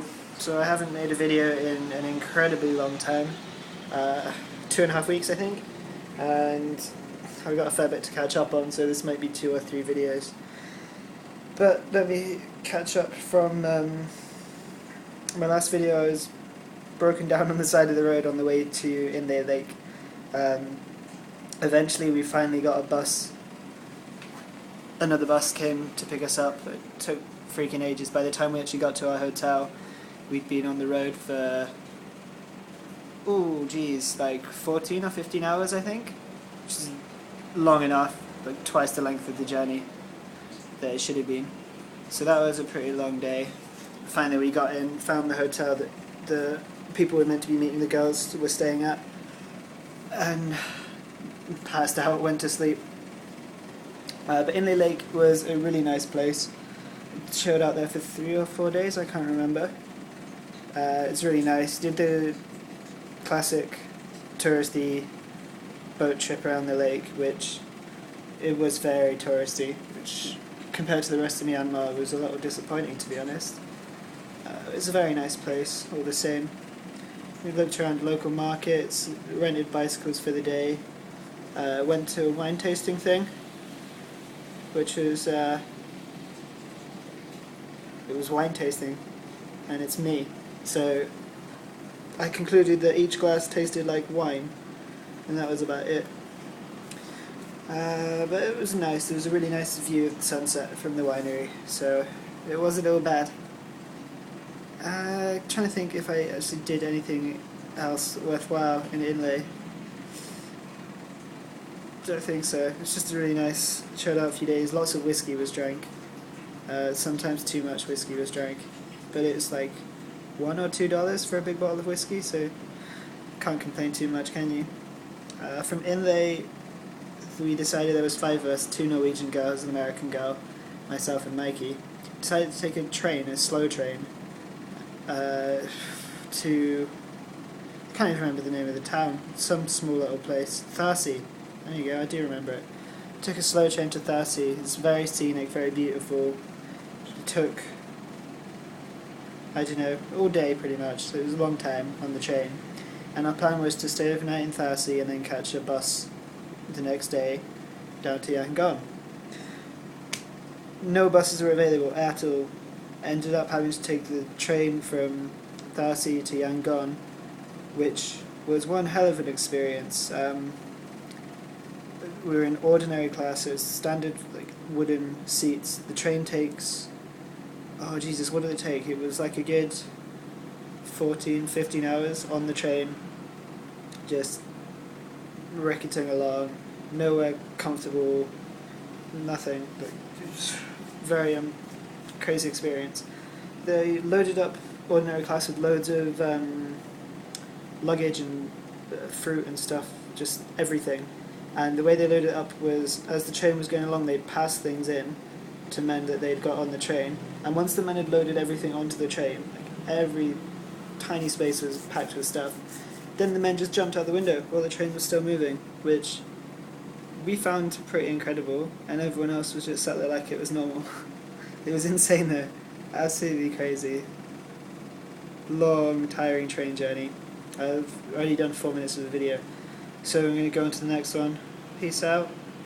people. So I haven't made a video in an incredibly long time, 2.5 weeks I think, and I've got a fair bit to catch up on, so this might be 2 or 3 videos. But let me catch up from my last video. I was broken down on the side of the road on the way to Inle Lake. Eventually we finally got a bus. Another bus came to pick us up. It took freaking ages. By the time we actually got to our hotel, we'd been on the road for, like 14 or 15 hours I think, which is long enough, like twice the length of the journey that it should have been. So that was a pretty long day. Finally we got in, found the hotel that the people were meant to be meeting the girls were staying at, and passed out, went to sleep. But Inle Lake was a really nice place. Chilled out there for 3 or 4 days, I can't remember. It's really nice. Did the classic touristy boat trip around the lake, which it was very touristy, which compared to the rest of Myanmar was a little disappointing, to be honest. It's a very nice place all the same. We looked around local markets, rented bicycles for the day, went to a wine tasting thing, which was it was wine tasting, and it's me, so I concluded that each glass tasted like wine, and that was about it. But it was nice. There was a really nice view of the sunset from the winery, so it wasn't all bad. Trying to think if I actually did anything else worthwhile in Inle. Don't think so. It's just a really nice, chilled out few days. Lots of whiskey was drank. Sometimes too much whiskey was drank, but it was like $1 or $2 for a big bottle of whiskey, so can't complain too much, can you? From Inle, we decided there was 5 of us, 2 Norwegian girls, an American girl, myself and Mikey. Decided to take a train, a slow train, to, I can't even remember the name of the town, some small little place, Tharsi. There you go, I do remember it. Took a slow train to Tharsi. It's very scenic, very beautiful. It took, I don't know, all day pretty much, so it was a long time on the train. And our plan was to stay overnight in Tharsi and then catch a bus the next day down to Yangon. No buses were available at all. Ended up having to take the train from Tharsi to Yangon, which was one hell of an experience. We were in ordinary class, so it's standard like wooden seats. The train takes, oh Jesus, what did it take? It was like a good 14, 15 hours on the train, just ricketing along, nowhere comfortable, nothing. But it was very crazy experience. They loaded up ordinary class with loads of luggage and fruit and stuff, just everything. And the way they loaded it up was, as the train was going along, they'd pass things in to men that they'd got on the train. And once the men had loaded everything onto the train, like every tiny space was packed with stuff, then the men just jumped out the window while the train was still moving, which we found pretty incredible, and everyone else was just sat there like it was normal. It was insane though, absolutely crazy. Long, tiring train journey. I've already done 4 minutes of the video, so I'm going to go on to the next one. Peace out.